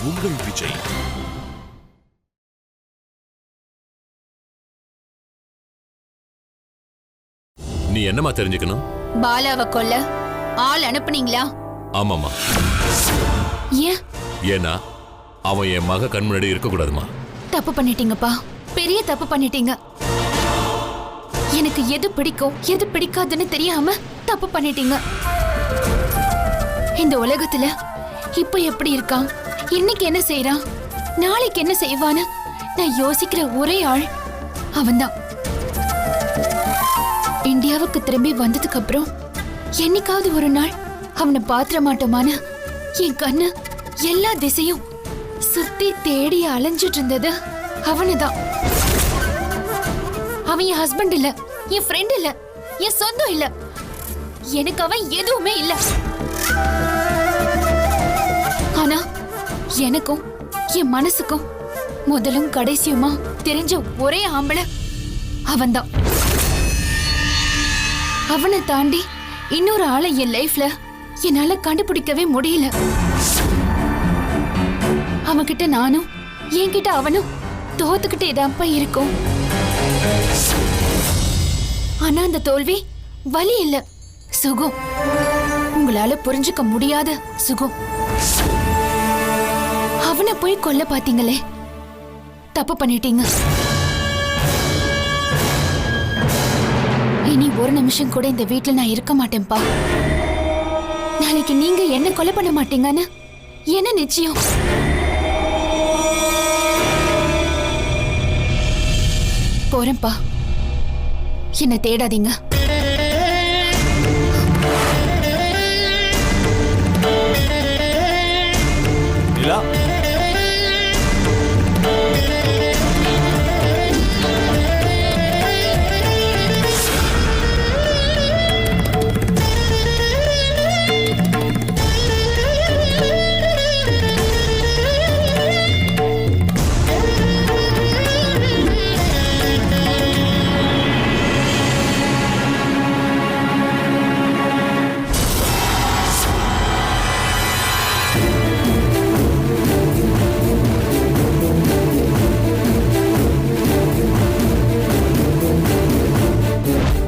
உங்கள் விஜய். நீ என்னமா தெரிஞ்சுக்கணும்? பாலாவை கொல்ல ஆள் அனுப்புனீங்களா? ஆமாமா. ஏன்னா அவன் என் மக கண் முன்னாடி இருக்க கூடாதுமா. தப்பு பண்ணிட்டீங்கப்பா, பெரிய தப்பு பண்ணிட்டீங்க. எனக்கு எது பிடிக்கும் எது பிடிக்காதுன்னு தெரியாம தப்பு பண்ணிட்டீங்க. இந்த உலகத்துல இப்ப எப்படி இருக்கான், இன்னைக்கு என்ன செய்யறான், நாளைக்கு என்ன செய்வான்னு நான் யோசிக்கிற ஒரே ஆள் அவன்தான். இந்தியாவுக்கு திரும்பி வந்ததுக்கு அப்புறம் என்னைக்காவது ஒரு நாள் அவனை பாத்திர மாட்டோமான என் கண்ணு எல்லா திசையும் சுத்தி தேடி அலைஞ்சிட்டு இருந்தது அவனுதான். அவன் என் ஹஸ்பண்ட் இல்ல, என் ஃப்ரெண்ட் இல்ல, என் சொந்தம் இல்ல, எனக்கு அவன் எதுவுமே இல்ல. ஆனா எனக்கும் என் மனசுக்கும் முதலும் கடைசியுமா தெரிஞ்ச ஒரே ஆம்பளை அவன்தான். அவனை தாண்டி இன்னொரு ஆளை என் லைஃப்ல என்னால கண்டுபிடிக்கவே முடியல. அவன்கிட்ட நானும் என்கிட்ட அவனும் தோத்துக்கிட்டே தான்ப்பா இருக்கும். ஆனா அந்த தோல்வி வலி இல்ல, சுகம். உங்களால புரிஞ்சுக்க முடியாத சுகம். அவனை போய் கொல்ல பாத்தீங்களே, தப்பு பண்ணிட்டீங்க. இனி ஒரு நிமிஷம் கூட இந்த வீட்டுல நான் இருக்க மாட்டேன்பா. நாளைக்கு நீங்க என்ன கொலை பண்ண மாட்டீங்கன்னு என்ன நிச்சயம்? போறேன்பா, என்ன தேடாதீங்க. நிலா,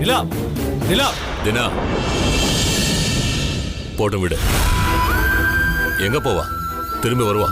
நிலா, நிலா. தினா, போட்டும் விடு. எங்க போவா? திரும்பி வருவா.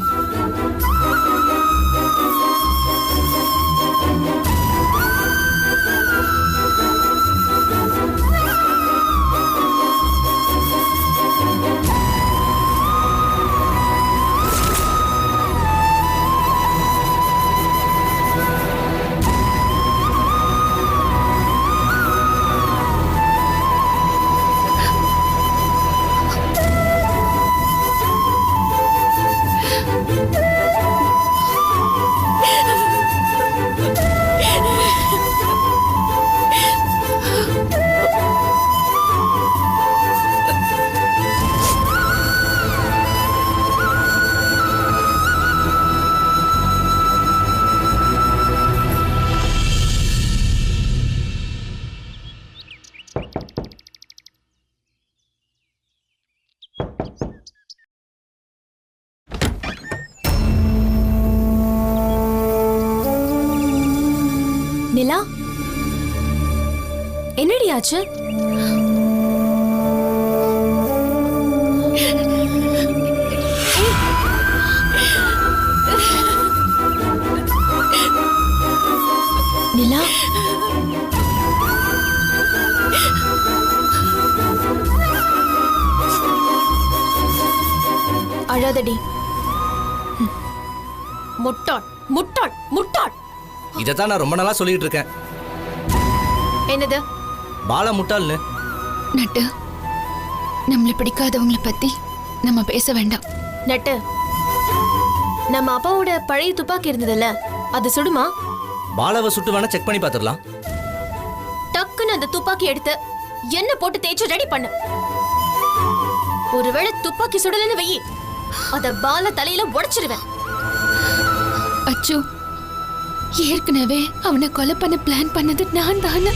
நிலா, என்னடி ஆச்சு? நிலா, அழாதடி. முட்டாள் முட்டாள் முட்டாள். இதைத்தான் நான் ரொம்ப நாளா சொல்லிட்டு இருக்கேன். என்னது? பாலா முட்டாள்னு. நட்டு, நம்மள பிடிக்காதவங்கள பத்தி நம்ம பேச வேண்டாம். நட்டு, நம்ம அப்பாவோட பழைய துப்பாக்கி இருந்ததுல்ல, அது சுடுமா? பாலாவை சுட்டு வேணா செக் பண்ணி பாத்துடலாம். டக்குன்னு அந்த துப்பாக்கி எடுத்து என்ன போட்டு தேய்ச்சு ரெடி பண்ணு. ஒருவேளை துப்பாக்கி சுடலன்னு வெயி, அத பால தலையில உடைச்சிருவேன். அச்சோ, ஏற்கனவே அவனை கொலை பண்ண பிளான் பண்ணது நான் தானே.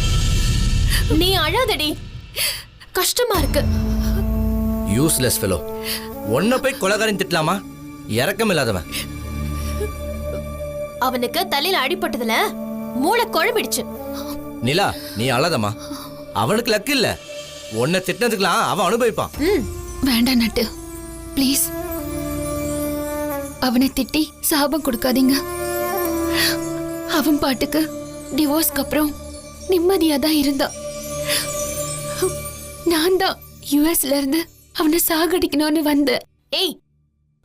நீ அழாதடி, கஷ்டமா இருக்கு. Useless fellow. ஒன்ன போய் கொலைகாரன் திட்டலாமா? இறக்கம் இல்லாதவன். அவனுக்கு தலையில அடிபட்டதுல மூளை குழம்பிடுச்சு. நிலா, நீ அழாதம்மா. அவனுக்கு லக்கு இல்ல. உன்னை திட்டினதுக்கெல்லாம் அவன் அனுபவிப்பான். வேண்டாம் நட்டு, ப்ளீஸ். அவனை திட்டி சாபம் கொடுக்காதீங்க. அவன் பாட்டுக்கு டிவோர்ஸ்க்கு அப்புறம் நிம்மதியா தான் இருந்தான். நான் தான் யுஎஸ்ல இருந்து அவனை சாகடிக்கணும்னு வந்தேன். ஏய்,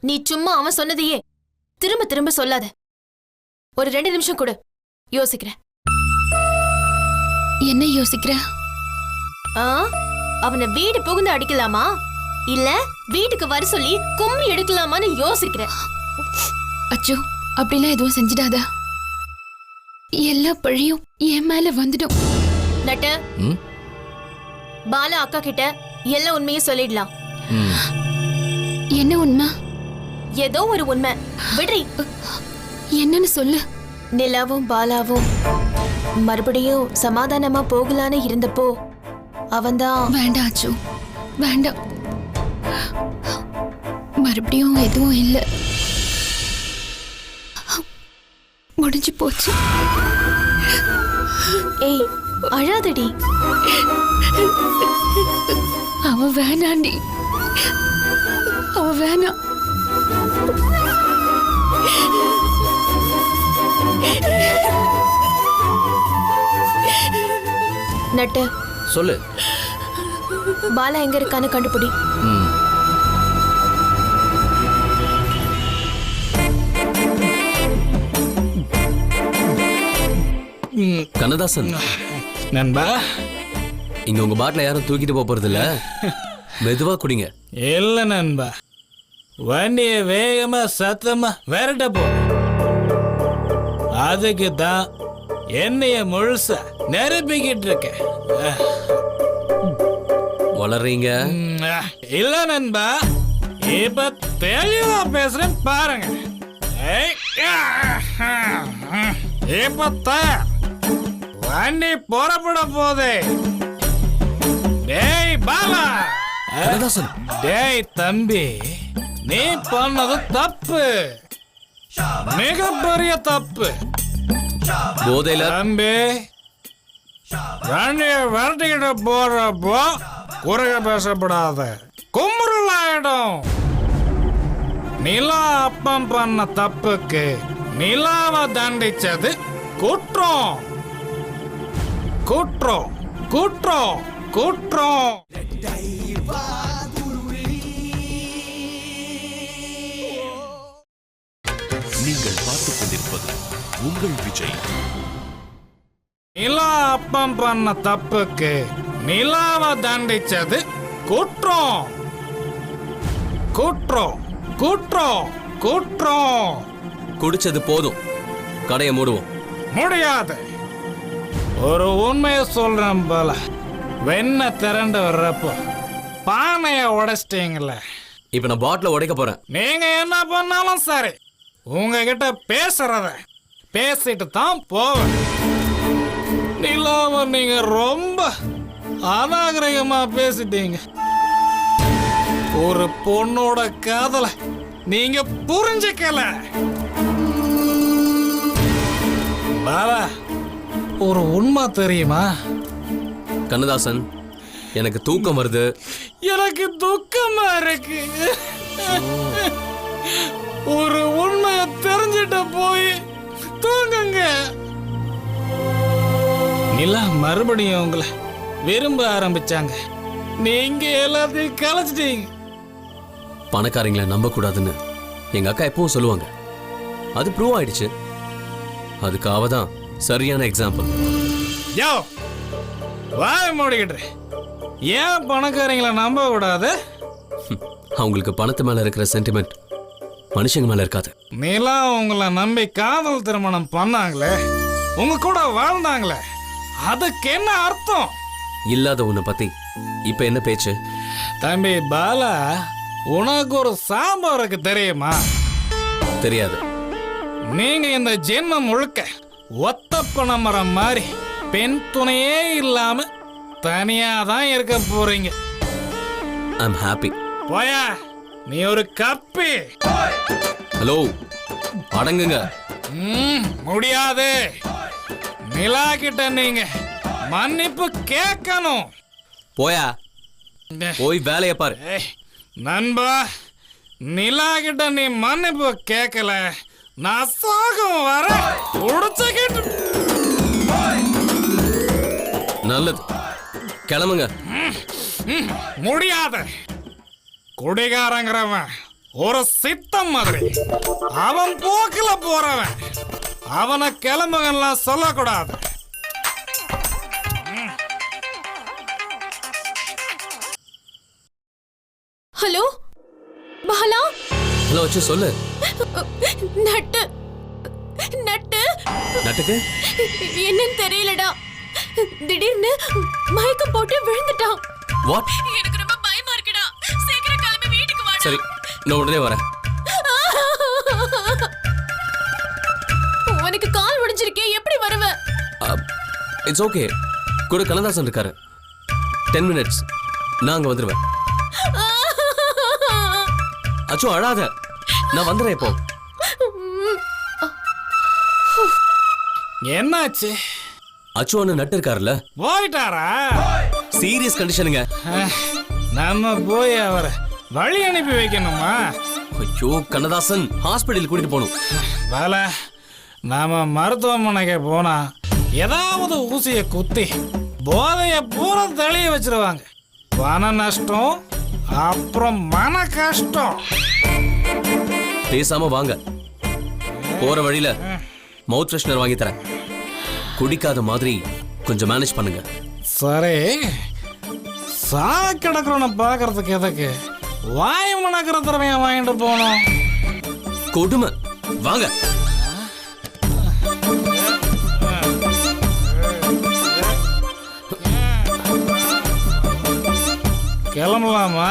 நீ சும்மா அவன் சொன்னதையே திரும்ப திரும்ப சொல்லாத. ஒரு 2 நிமிஷம் கொடு, யோசிக்கிறேன். என்ன யோசிக்கிற? ஆ, அவனை வீடு புகுந்து அடிக்கலாமா இல்ல வீட்டுக்கு வர சொல்லி கும்மி எடுக்கலாமான்னு யோசிக்கிறேன். அச்சோ, அப்படிலாம் எதுவும் செஞ்சிடாத. எல்லா பழியும் என் மேல வந்துடும். நட்டு, ம்? பாலா அக்கா கிட்ட எல்லா உண்மையும் சொல்லிடலாம். என்ன உண்மை? ஏதோ ஒரு உண்மை. விடுறி. என்னன்னு சொல்லு. நிலாவும் பாலாவும் மறுபடியும் சமாதானமா போகலான்னு இருந்தப்போ அவன்தான். வேண்டாம் அச்சு, வேண்டாம். மறுபடியும் எதுவும் இல்லை, முடிஞ்சு போச்சு. ஏய், அழாதடி. அவன் வேணாண்டி, அவன் வேணாம். நட்டு, சொல்லு. பாலா எங்க இருக்கான்னு கண்டுபிடி. ம். கண்ணதாசன் நண்பா, இங்க உங்க பாட்டில யாரும் தூக்கிட்டு போறது இல்ல, மெதுவா குடிங்க. இல்ல நண்பா, வண்டிய வேகமா சத்தமா விரட்ட போ. அதுக்கு தான் என்னைய முழுசா நிரப்பிக்கிட்டு இருக்கேன். வளர்றீங்க. இல்ல நண்பா, இப்ப தெளிவா பேசுறேன் பாருங்க. ஏய், இப்ப தயார். வண்டி புறப்பட போதே. டேய் பாலா, கண்ணதாசன், டேய் தம்பி, நீ பண்ணது தப்பு, மிகப்பெரிய தப்பு. போதையில தம்பி, வண்டிய விரட்டிக்கிட்டு போறப்போ குறுக பேசப்படாத, குமுறல் ஆயிடும். நிலா அப்பம் பண்ண தப்புக்கு நிலாவை தண்டிச்சது குற்றம், குற்றம், குற்றம், குற்றம். நீங்கள் பார்த்துக் கொண்டிருப்பது உங்கள் விஜய். நிலா அப்பம் பண்ண தப்புக்கு நிலாவை தண்டிச்சது குற்றம், குற்றம், குற்றம், குற்றம். குடிச்சது போதும், கடையை மூடுவோம். முடியாது. ஒரு உண்மையை சொல்றேன் போல, வெண்ண திரண்டு வர்றப்போ பானைய உடைச்சிட்டீங்களே. இப்ப நான் பாட்டில உடைக்க போறேன். நீங்க என்ன பண்ணாலும் சரி, உங்ககிட்ட பேசுறத பேசிட்டு தான் போவேன். நிலாம நீங்க ரொம்ப அநாகரிகமா பேசிட்டீங்க. ஒரு பொண்ணோட காதல நீங்க புரிஞ்சுக்கல. பாலா, ஒரு உண்மை தெரியுமா? கண்ணதாசன், எனக்கு தூக்கம் வருது. எனக்கு துக்கமா இருக்கு. ஒரு உண்மையை தெரிஞ்சிட்ட போய் தூங்குங்க. நிலா மறுபடியும் உங்களை விரும்ப ஆரம்பிச்சாங்க. நீங்க எல்லாத்தையும் கலைச்சிட்டீங்க. பணக்காரங்களை நம்ப கூடாதுன்னு எங்க அக்கா எப்பவும் சொல்லுவாங்க. அது ப்ரூவ் ஆயிடுச்சு. அதுக்கு அவ தான் சரியான எக்ஸாம்பிள். யோ, வாய் மூடிக்கிட்டு ஏன் பணக்காரங்களை நம்ப கூடாது? அவங்களுக்கு பணத்து மேல இருக்கிற சென்டிமெண்ட் மனுஷங்க மேல இருக்காது. நிலா உங்களை நம்பி காதல் திருமணம் பண்ணாங்களே, உங்க கூட வாழ்ந்தாங்களே, அதுக்கு என்ன அர்த்தம்? இல்லாத உன்னை பத்தி இப்ப என்ன பேச்சு? தம்பி பாலா, உனக்கு ஒரு சாம்பாருக்கு தெரியுமா? தெரியாது. நீங்க இந்த ஜென்மம் முழுக்க ஒத்த பனைமரம் மாதிரி பெண் துணையே இல்லாம தனியா தான் இருக்க போறீங்க. I'm happy. போயா, நீ ஒரு கப்பி. ஹலோ, அடங்குங்க. முடியாது. நிலா கிட்ட நீங்க மன்னிப்பு கேட்கணும். போயா, போய் வேலையை பாரு. ஏய், நண்பா, நிலா கிட்ட நீ மன்னிப்பு கேட்கல, நான் சாகும் வர உடைச்சுக்கிட்டு. நல்லது, கிளம்புங்க. முடியாத. குடிகாரங்கிறவன் ஒரு சித்தம் மாதிரி, அவன் போக்குல போறவன். அவனை கிளம்புகெல்லாம் சொல்லக்கூடாது. ஹலோ பாலா, ஹலோ வச்சு சொல்லு. நட்டு நட்டு நட்டுக்கு என்னன்னு தெரியலடா, திடீர்னு மயக்கம் போட்டு விழுந்துட்டான். வாட்? எனக்கு ரொம்ப பயமா இருக்குடா, சீக்கிரம் கிளம்பி வீட்டுக்கு வாடா. சரி, நான் உடனே வரேன். உனக்கு கால் உடைஞ்சிருக்கே, எப்படி வருவ? It's okay. கூட கண்ணதாசன் இருக்காரு. 10 minutes நான் அங்க வந்துடுவேன். அச்சோ, அழாத, நான் வந்துடுறேன் இப்போ. என்னாச்சு? அச்சு ஒன்று நட்டு இருக்காருல்ல, போயிட்டாரா? சீரியஸ் கண்டிஷனுங்க. நம்ம போய் அவரை வழி அனுப்பி வைக்கணுமா? ஐயோ, கண்ணதாசன் ஹாஸ்பிட்டல் கூட்டிட்டு போகணும். வேல, நாம மருத்துவமனைக்கு போனா ஏதாவது ஊசியை குத்தி போதைய பூரா தெளிய வச்சிருவாங்க. பண நஷ்டம், அப்புறம் மன கஷ்டம். பேசாம வாங்க, போற வழியில மவுத் ஃப்ரெஷ்னர் வாங்கி தரேன். குடிக்காத மாதிரி கொஞ்சம் மேனேஜ் பண்ணுங்க. சரி, சாக கிடக்குறவனை பார்க்கறதுக்கு எதுக்கு வாய் மணக்கிற திறமையா வாங்கிட்டு போனோம்? கொடுமை, வாங்க. கிளம்பலாமா?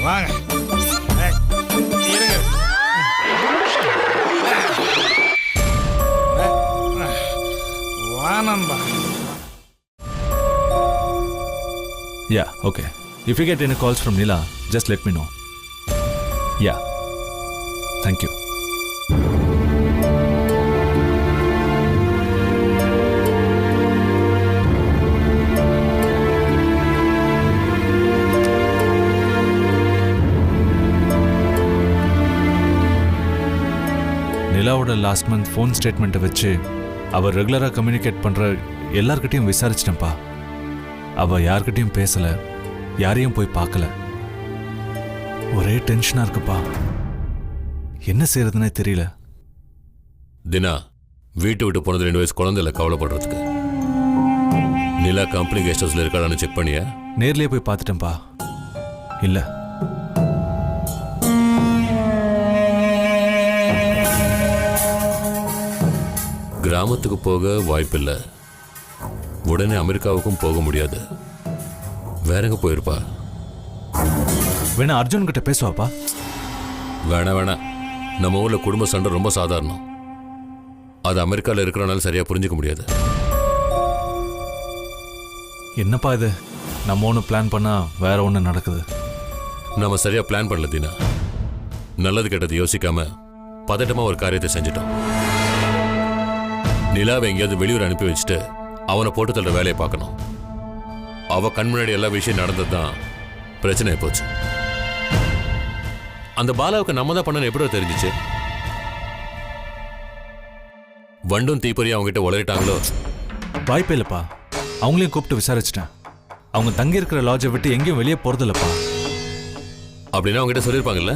வாங்க. ஏய், இருங்க. வா நண்பா. Yeah, okay. If you get any calls from Nila, just let me know. Yeah. Thank you. நிலாவோட லாஸ்ட் மந்த் ஃபோன் ஸ்டேட்மெண்ட்டை வச்சு அவர் ரெகுலராக கம்யூனிகேட் பண்ணுற எல்லார்கிட்டையும் விசாரிச்சிட்டேன்ப்பா. அவள் யார்கிட்டையும் பேசலை, யாரையும் போய் பார்க்கல. ஒரே டென்ஷனாக இருக்குப்பா. என்ன செய்யறதுன்னே தெரியல. தினா வீட்டை விட்டு போனது 2 வயசு குழந்தை இல்லை கவலைப்படுறதுக்கு. நிலா கம்பெனி கெஸ்ட் ஹவுஸ்ல இருக்காளான்னு செக் பண்ணியா? நேர்லயே போய் பார்த்துட்டேன்ப்பா. இல்லை. கிராமத்துக்கு போக வாய்ப்பில்லை. உடனே அமெரிக்காவுக்கும் போக முடியாது. வேற எங்க போயிருப்பா? வேணா அர்ஜுன் கிட்ட பேசுவாப்பா. வேணா நம்ம ஊர்ல குடும்ப சண்டை ரொம்ப சாதாரணம். அது அமெரிக்காவில் இருக்கிறனால சரியா புரிஞ்சுக்க முடியாது. என்னப்பா இது, நம்ம ஒன்று பிளான் பண்ணா வேற ஒன்று நடக்குது. நம்ம சரியா பிளான் பண்ணல தீனா. நல்லது கெட்டது யோசிக்காம பதட்டமா ஒரு காரியத்தை செஞ்சிட்டோம். நிலாவை எங்கேயாவது வெளியூர் அனுப்பி வச்சுட்டு அவனை போட்டு தள்ளுற வேலையை பார்க்கணும். அவ கண் முன்னாடி எல்லா விஷயம் நடந்தது தான் பிரச்சனை போச்சு. அந்த பாலாவுக்கு நம்ம தான் பண்ணணும் எப்படி தெரிஞ்சிச்சு? வண்டும் தீப்பொறியும் அவங்ககிட்ட உளறிட்டாங்களோ? வாய்ப்பே இல்லைப்பா. அவங்களையும் கூப்பிட்டு விசாரிச்சிட்டேன். அவங்க தங்கி இருக்கிற லாட்ஜை விட்டு எங்கேயும் வெளியே போறது இல்லப்பா. அப்படின்னா அவங்ககிட்ட சொல்லியிருப்பாங்கல்ல.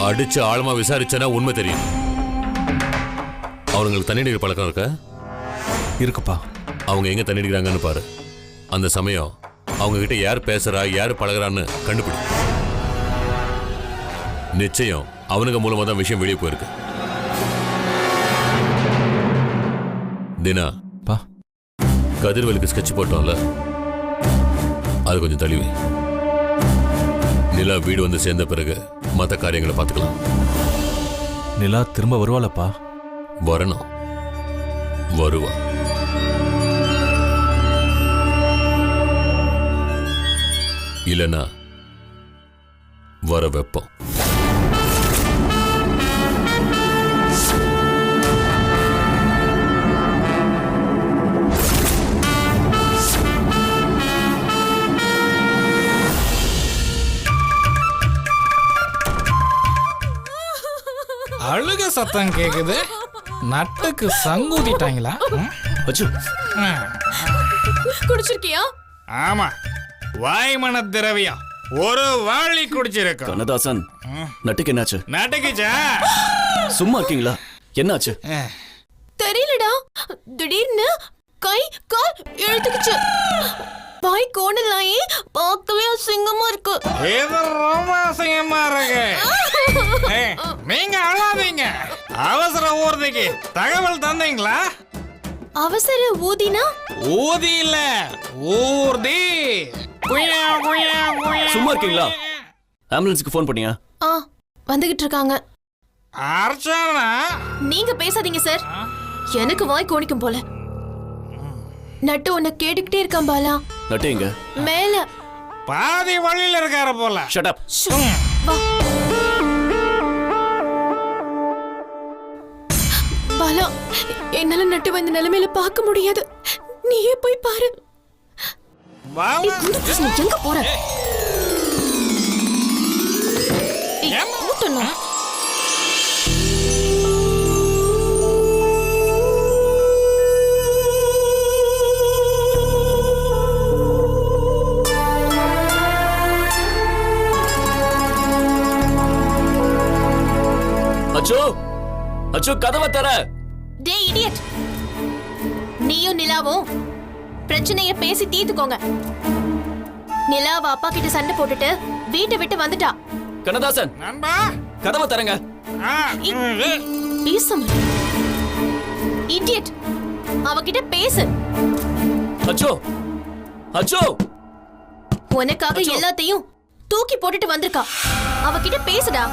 அடிச்சு ஆழமா விசாரிச்சனா உண்மை தெரியும். அவங்களுக்கு தண்ணி அடிக்கிற பழக்கம் இருக்கா? இருக்குப்பா. அவங்க எங்க தண்ணி அடிக்கிறாங்கன்னு பாரு. அந்த சமயம் அவங்க கிட்ட யார் பேசுறா யார் பழகுறான்னு கண்டுபிடி. நிச்சயம் அவனுக்கு மூலமா தான் விஷயம் வெளியே போயிருக்கு. தினா பா, கதிர்வேலுக்கு ஸ்கெட்ச் போட்டோம்ல, அது கொஞ்சம் தள்ளிவே. நிலா வீடு வந்து சேர்ந்த பிறகு மற்ற காரியங்களை பார்த்துக்கலாம். நிலா திரும்ப வருவாளப்பா? வரணும், வருவா. இல்லைன்னா வர வெப்பம். அழுக சத்தம் கேக்குது. நட்டுக்கு சங்கூதிட்டாங்களா? அச்சு குடிச்சிருக்கியா? ஆமா, வாய்மன திரவியம் ஒரு வாளி குடிச்சிருக்கோம். கண்ணதாசன், நட்டுக்கு என்னாச்சு? நட்டுக்குச்சா? சும்மா இருக்கீங்களா? என்னாச்சு? தெரியலடா, திடீர்னு கை கால் இழுத்துக்குச்சு. பாய் கோணலாயே பார்க்கவே அசிங்கமா இருக்கு. இது ரொம்ப அசிங்கமா இருக்கு. ஏய், நீங்க அழாதீங்க. அவசர ஊர்திக்கு தகவல் தந்தீங்களா? அவசர ஊதினா? ஊதி இல்ல, ஊர்தி. குய்யா, குய்யா, குய்யா. சும்மா இருக்கீங்களா? ஆம்புலன்ஸ்க்கு ஃபோன் பண்ணியா? வந்துகிட்டு இருக்காங்க. அர்ச்சனா, நீங்க பேசாதீங்க சார், எனக்கு வாய் கோணிக்கும் போல. நட்டு உன்னை கேட்டுக்கிட்டே இருக்கான் பாலா. நட்டு எங்க? மேல பாதி வழியில இருக்காரு போல. Shut up. வா பாலா, என்னால நட்டு வந்த நிலைமையில பார்க்க முடியாது. நீயே போய் பாரு. வாங்க. ஏய், குண்டு பூசணி, எங்க போற? ஏய், கூட்டணும். அச்சோ, அச்சோ, கதவை தர. டேய் இடியட், நீயும் நிலாவும் பிரச்சனைய பேசி தீர்த்துக்கோங்க. நிலாவ அப்பா கிட்ட சண்டை போட்டுட்டு வீட்டை விட்டு வந்துட்டா. கண்ணதாசன், நண்பா. கதவை தரங்க. ஆ, பேசும் இடியட், அவகிட்ட பேசு. அச்சோ, அச்சோ, உனக்காக எல்லாத்தையும் தூக்கி போட்டுட்டு வந்திருக்கா. அவகிட்ட பேசுடா.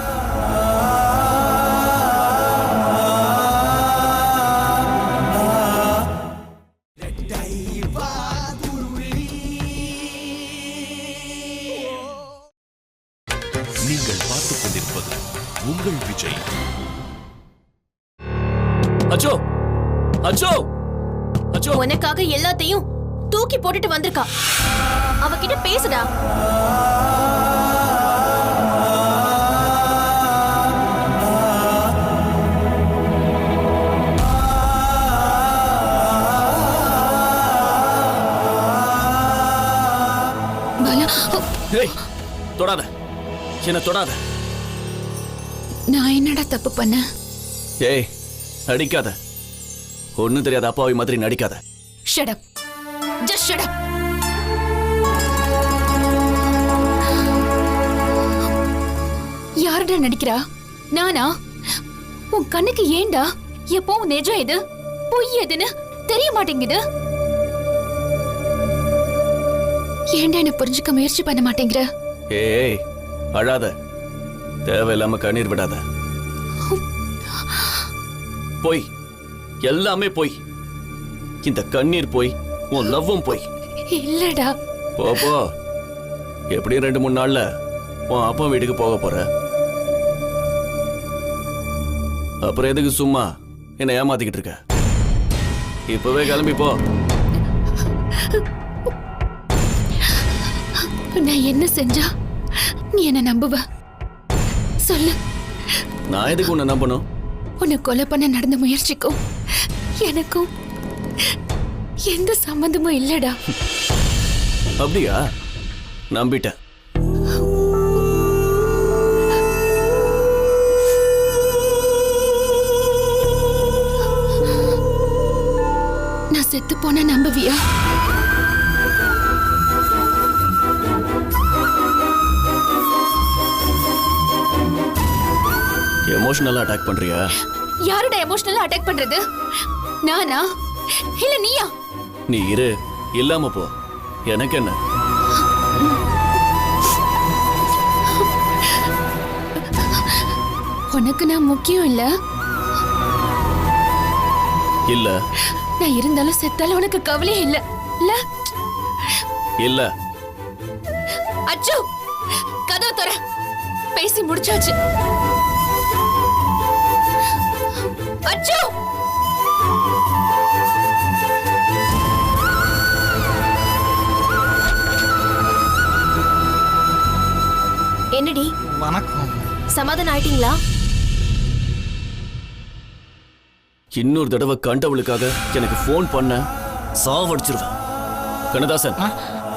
நீங்கள் பார்த்துக் கொண்டிருப்பது உங்கள் விஜய். அச்சோ, அச்சோ, அச்சோ. உனக்காக எல்லாத்தையும் தூக்கி போட்டுட்டு வந்திருக்கா. அவகிட்ட பேசுடா. பாலா, ஏய், தொடாத, என்ன தொடாத. நான் என்னடா தப்பு பண்ண? ஏய், அடிக்காத. ஒண்ணும் தெரியாத அப்பாவி மாதிரி நடிக்காத. Shut up, just shut up. யாருடா நடிக்கிறா? நானா? உன் கண்ணுக்கு ஏண்டா எப்பவும் நிஜம் எது பொய் எதுன்னு தெரிய மாட்டேங்குது? ஏண்டா என்ன புரிஞ்சுக்க முயற்சி பண்ண மாட்டேங்கிற? ஏய், அழாத. தேவையில்லாம கண்ணீர் விடாத. போய், எல்லாமே போய். இந்த கண்ணீர் போய், உன் லவ்வும் போய். இல்லடா. போ போ. எப்படியும் 2-3 நாள்ல உன் அப்பா வீட்டுக்கு போக போற. அப்புறம் எதுக்கு சும்மா என்ன ஏமாத்திக்கிட்டு இருக்க? இப்பவே கிளம்பி போ. நான் என்ன செஞ்சா நீ என்ன நம்புவ? சொல்லு. நான் எதுக்கு உன்னை நம்பணும்? உன்னை கொலை பண்ண நடந்த முயற்சிக்கும் எனக்கும் எந்த சம்பந்தமும் இல்லடா. அப்படியா? நம்பிட்டேன். நான் செத்து போன நம்புவியா? எமோஷனலா அட்டாக் பண்றியா? யாரோட எமோஷனலா அட்டாக் பண்றது? நானா இல்ல நீயா? நீ இரு, இல்லாம போ. எனக்கு என்ன? உனக்கு நான் முக்கியம் இல்ல? இல்ல. நான் இருந்தாலும் செத்தாலும் உனக்கு கவலையே இல்ல இல்ல? இல்ல. அச்சோ, கதவு தர. பேசி முடிச்சாச்சு. அச்சோ, என்னடி வணக்கம். சமாதானம் ஆயிட்டீங்களா? இன்னொரு தடவை கண்டவளுக்காக எனக்கு ஃபோன் பண்ண சாவடிச்சிருவேன். கண்ணதாசன்,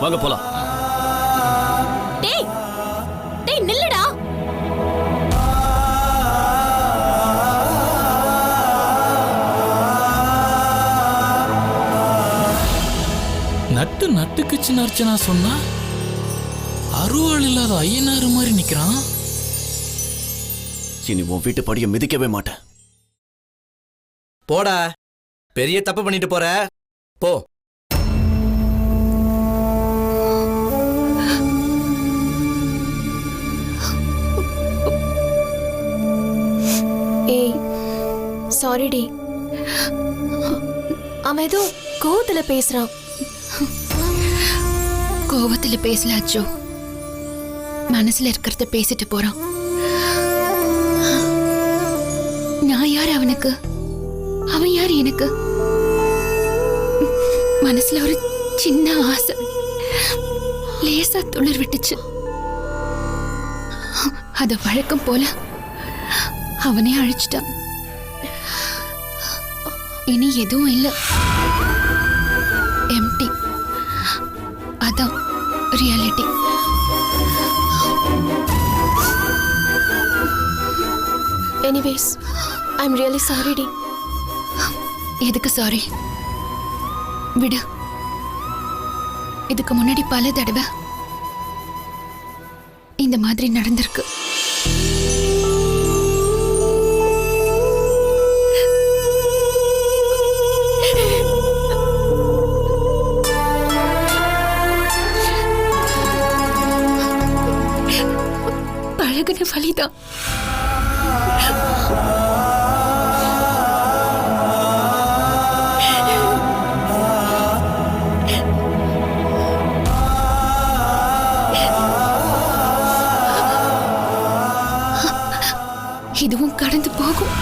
வாங்க போலாம். டேய் டேய் நில்லுடா. நட்டு நட்டுக்குச்சுன்னு அர்ச்சனா சொன்னா அருவாள் இல்லாத ஐயனாறு மாதிரி நிக்கிறான். இனி உன் வீட்டு படியை மிதிக்கவே மாட்டேன். போடா, பெரிய தப்பு பண்ணிட்டு போற. போ. ஏய் சாரி டி. அவன் ஏதோ கோவத்துல பேசுறான். கோவத்துல பேசல அச்சோ, மனசுல இருக்கிறத பேசிட்டு போறான். நான் யார் அவனுக்கு, அவன் யார் எனக்கு? மனசுல ஒரு சின்ன ஆசை லேசா துளிர் விட்டுச்சு. அத வழக்கம் போல அவனே அழிச்சிட்டான். இனி எதுவும் இல்லை, எம்டி. அதான் reality. Anyways I am really sorry டி. எதுக்கு சாரி? விடு. இதுக்கு முன்னாடி பல தடவை இந்த மாதிரி நடந்திருக்கு. பழகுன வழிதான். இதுவும் கடந்து போகும்.